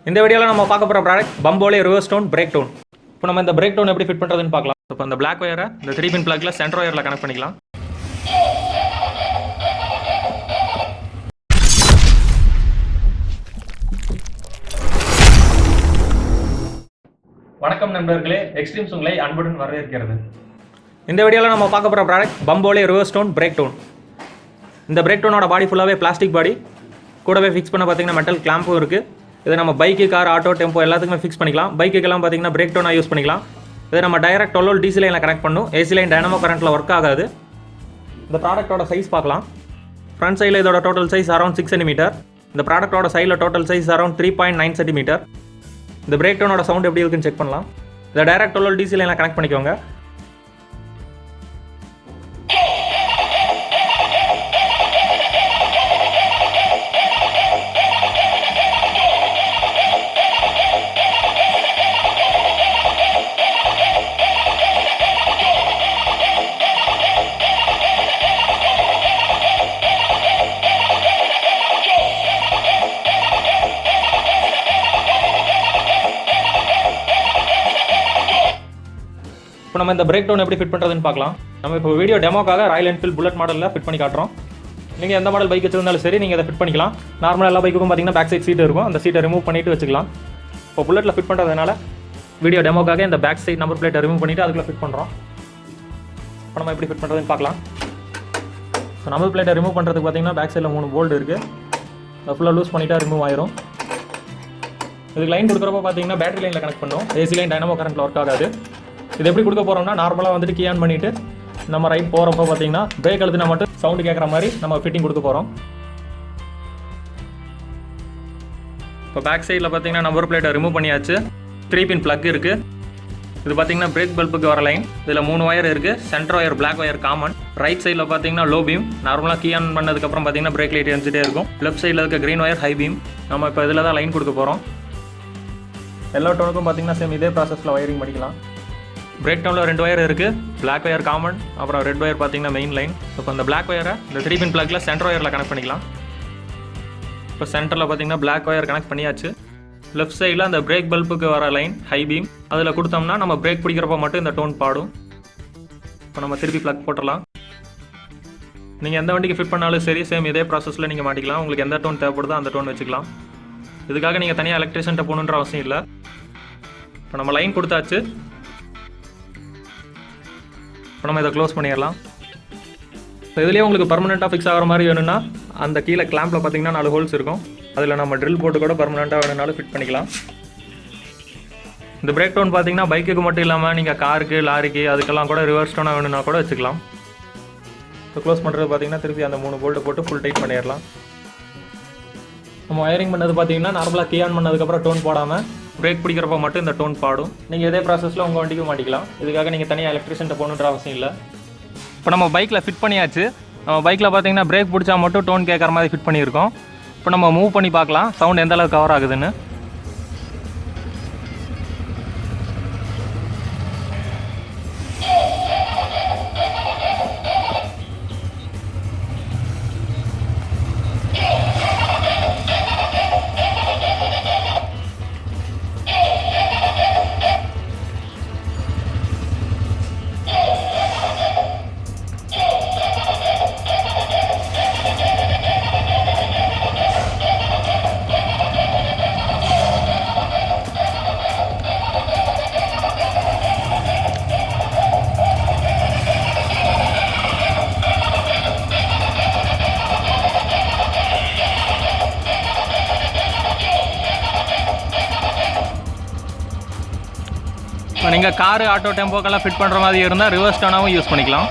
இந்த வீடியோல நம்ம பார்க்க போற product Bambuli Reverse Tone Brake Tone. இப்போ நம்ம இந்த பிரேக் டவுன் எப்படி ஃபிட் பண்றதுன்னு பார்க்கலாம். இப்போ அந்த Black wire இந்த 3 pin plugல சென்டர் வயர்ல கனெக்ட் பண்ணிக்கலாம். வணக்கம் நண்பர்களே, XTREMZ உங்களை அன்புடன் வரவேற்கிறது. இந்த வீடியோல நம்ம பார்க்க போற product Bambuli Reverse Tone Brake Tone. இந்த பிரேக் டோனோட பாடி ஃபுல்லாவே பிளாஸ்டிக் பாடி, கூடவே ஃபிக்ஸ் பண்ண பாத்தீங்கன்னா மெட்டல் கிளாம்பும் இருக்கு. இதை நம்ம பைக்கு, கார், ஆட்டோ, டெம்போ எல்லாத்துக்குமே ஃபிக்ஸ் பண்ணிக்கலாம். பைக்குக்கெல்லாம் பார்த்தீங்கன்னா பிரேக் டோனாக யூஸ் பண்ணிக்கலாம். இதை நம்ம டைரக்ட் 12 DC லைனில் கனெக்ட் பண்ணும். AC லைன் டைனமோ கரண்ட்டில் ஒர்க் ஆகாது. இந்த ப்ராடக்ட்டோட சைஸ் பார்க்கலாம். ஃப்ரண்ட் சைடில் இதோட டோட்டல் சைஸ் அரௌண்ட் 6 cm. இந்த ப்ராடக்ட்டோட சைடில் டோட்டல் சைஸ் அரௌண்ட் 3.9 cm. இந்த பிரேக் டோனோட சவுண்ட் எப்படி இருக்குன்னு செக் பண்ணலாம். இதை டைரக்ட் 12 DC லைனில் கனெக்ட் பண்ணிக்கோங்க. இப்போ நம்ம இந்த பிரேக் டவுன் எப்படி ஃபிட் பண்ணுறதுன்னு பார்க்கலாம். நம்ம இப்போ வீடியோ டெமோக்காக ராயல் என்ஃபீல்ட் புல்லட் மாடலில் ஃபிட் பண்ணி காட்டுறோம். நீங்கள் எந்த மாடல் பைக் வச்சிருந்தாலும் சரி, நீங்கள் அதை ஃபிட் பண்ணிக்கலாம். நார்மலாக எல்லா பைக்குக்கும் பார்த்தீங்கன்னா பேக் சைட் சீட் இருக்கும். அந்த சீட்டை ரிமூவ் பண்ணிட்டு வச்சுக்கலாம். இப்போ புல்லட்டில் ஃபிட் பண்ணுறதுனால வீடியோ டெமோக்காக இந்த பேக் சைட் நம்பர் பிளேட்டை ரிமூவ் பண்ணிவிட்டு அதுக்குள்ளே ஃபிட் பண்ணுறோம். இப்போ நம்ம எப்படி ஃபிட் பண்ணுறதுன்னு பார்க்கலாம். ஸோ நம்பர் பிளேட்டை ரிமூவ் பண்ணுறதுக்கு பார்த்தீங்கன்னா பேக் சைடில் 3 போல்ட் இருக்குது. அதை ஃபுல்லாக லூஸ் பண்ணிவிட்டு ரிமூவ் ஆயிரும். இதுக்கு லைன் கொடுக்குறப்ப பார்த்தீங்கன்னா பேட்டரி லைனில் கனெக்ட் பண்ணும். AC லைன் டைனமோ கரண்ட்டில் ஒர்க் ஆகாது. இது எப்படி கொடுக்க போகிறோம்னா, நார்மலாக வந்துட்டு கீ ஆன் பண்ணிவிட்டு நம்ம ரைட் போகிறப்போ பார்த்தீங்கன்னா பிரேக் அழுத்தினா மட்டும் சவுண்டு கேட்குற மாதிரி நம்ம ஃபிட்டிங் கொடுக்க போகிறோம். இப்போ பேக் சைடில் பார்த்தீங்கன்னா நம்பர் பிளேட்டை ரிமூவ் பண்ணியாச்சு. 3 pin plug இருக்குது. இது பார்த்தீங்கன்னா பிரேக் பல்புக்கு வர லைன். இதில் 3 wire இருக்குது. Centre wire Black wire common. Right சைடில் பார்த்தீங்கன்னா லோ பீம். நார்மலாக கீ ஆன் பண்ணதுக்கப்புறம் பார்த்தீங்கன்னா பிரேக் லைட் எரிஞ்சிட்டே இருக்கும். லெஃப்ட் சைடில் இருக்க க்ரீன் wire ஹை பீம். நம்ம இப்போ இதில் தான் லைன் கொடுக்க போகிறோம். எல்லா டோனுக்கும் பார்த்தீங்கன்னா சேம் இதே ப்ராசஸில் வயரிங் பண்ணிக்கலாம். பிரேக் டவுனில் 2 wire இருக்குது. Black wire காமன், அப்புறம் ரெட் wire பார்த்தீங்கன்னா மெயின் லைன். இப்போ இந்த Black wire இந்த 3 pin plugல சென்டர் வயரில் கனெக்ட் பண்ணிக்கலாம். இப்போ சென்டரில் பார்த்தீங்கன்னா Black wire கனெக்ட் பண்ணியாச்சு. லெஃப்ட் சைடில் அந்த பிரேக் பல்புக்கு வர லைன் ஹை பீம். அதில் கொடுத்தோம்னா நம்ம பிரேக் பிடிக்கிறப்ப மட்டும் இந்த டோன் பாடும். இப்போ நம்ம திருப்பி ப்ளக் போட்டுடலாம். நீங்கள் எந்த வண்டிக்கு ஃபிட் பண்ணாலும் சரி, சேம் இதே ப்ராசஸில் நீங்கள் மாட்டிக்கலாம். உங்களுக்கு எந்த டோன் தேவைப்படுதோ அந்த டோன் வச்சுக்கலாம். இதுக்காக நீங்கள் தனியாக எலக்ட்ரிஷியன்ட்ட போகணுன்ற அவசியம் இல்லை. இப்போ நம்ம லைன் கொடுத்தாச்சு. இப்போ நம்ம இதை க்ளோஸ் பண்ணிடலாம். ஸோ இதுலேயே உங்களுக்கு பர்மனெண்ட்டாக ஃபிக்ஸ் ஆகிற மாதிரி வேணும்னா அந்த கீழே கிளாம்பில் பார்த்தீங்கன்னா 4 ஹோல்ஸ் இருக்கும். அதில் நம்ம ட்ரில் போட்டு கூட பர்மனெண்ட்டாக வேணும்னாலும் ஃபிட் பண்ணிக்கலாம். இந்த பிரேக் டவுன் பார்த்தீங்கன்னா பைக்குக்கு மட்டும் இல்லாமல் நீங்கள் காருக்கு, லாரிக்கு அதுக்கெல்லாம் கூட ரிவர்ஸ் டவுனாக வேணும்னா கூட வச்சுக்கலாம். இப்போ க்ளோஸ் பண்ணுறது பார்த்தீங்கன்னா திருப்பி அந்த 3 போல்ட்டை போட்டு ஃபுல் டைட் பண்ணிடலாம். நம்ம வயரிங் பண்ணது பார்த்தீங்கன்னா நார்மலாக கீ ஆன் பண்ணதுக்கப்புறம் டோன் போடாமல் பிரேக் பிடிக்கிறப்ப மட்டும் இந்த டோன் பாடும். நீங்கள் இதே ப்ராசஸில் உங்கள் வண்டிக்கு மாட்டிக்கலாம். இதுக்காக நீங்கள் தனியாக எலக்ட்ரிஷியன்ட்ட போகணுன்ற அவசியம் இல்லை. இப்போ நம்ம பைக்கில் ஃபிட் பண்ணியாச்சு. நம்ம பைக்கில் பார்த்தீங்கன்னா பிரேக் பிடிச்சா மட்டும் டோன் கேட்குற மாதிரி ஃபிட் பண்ணியிருக்கோம். இப்போ நம்ம மூவ் பண்ணி பார்க்கலாம் சவுண்ட் எந்த அளவுக்கு கவர் ஆகுதுன்னு. நீங்கள் காரு, ஆட்டோ, டெம்போக்கெல்லாம் ஃபிட் பண்ணுற மாதிரி இருந்தால் ரிவர்ஸ் டவுனாகவும் யூஸ் பண்ணிக்கலாம்.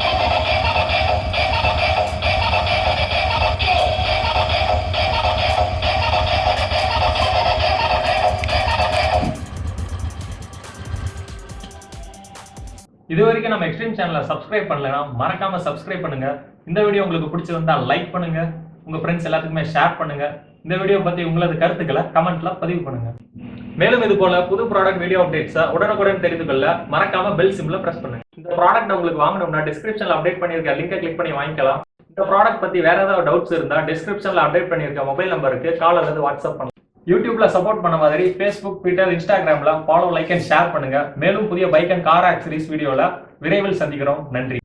இது வரைக்கும் நம்ம எக்ஸ்ட்ரீம் சேனலை சப்ஸ்கிரைப் பண்ணலனா மறக்காம சப்ஸ்கிரைப் பண்ணுங்க. இந்த வீடியோ உங்களுக்கு பிடிச்சிருந்தா லைக் பண்ணுங்க. உங்க ஃப்ரெண்ட்ஸ் எல்லாத்துக்குமே ஷேர் பண்ணுங்க. இந்த வீடியோ பத்தி உங்களது கருத்துக்களை கமெண்ட்ல பதிவு பண்ணுங்க. மேலும் இது போல புது ப்ராடக்ட் வீடியோ அப்டேட்ஸ் உடனுக்குடன் தெரிந்து கொள்ள மறக்காம பெல் சிம்பிளை பிரஸ் பண்ணுங்க. இந்த ப்ராடக்ட் உங்களுக்கு வாங்கணும்னா டிஸ்கிரிப்ஷன்ல அப்டேட் பண்ணிருக்க லிங்கை கிளிக் பண்ணி வாங்கிக்கலாம். இந்த ப்ராடக்ட் பத்தி வேற ஏதாவது டவுட்ஸ் இருந்தா டிஸ்கிரிப்ஷன்ல அப்டேட் பண்ணிருக்க மொபைல் நம்பருக்கு கால் அல்லது வாட்ஸ்அப் பண்ணுங்க. யூடியூப்ல சப்போர்ட் பண்ண மாதிரி ஃபேஸ்புக், ட்விட்டர், இன்ஸ்டாகிராம்ல ஃபாலோ, லைக் அண்ட் ஷேர் பண்ணுங்க. மேலும் புதிய பைக் அண்ட் கார் ஆக்சரிஸ் வீடியோல விரைவில் சந்திக்கிறோம். நன்றி.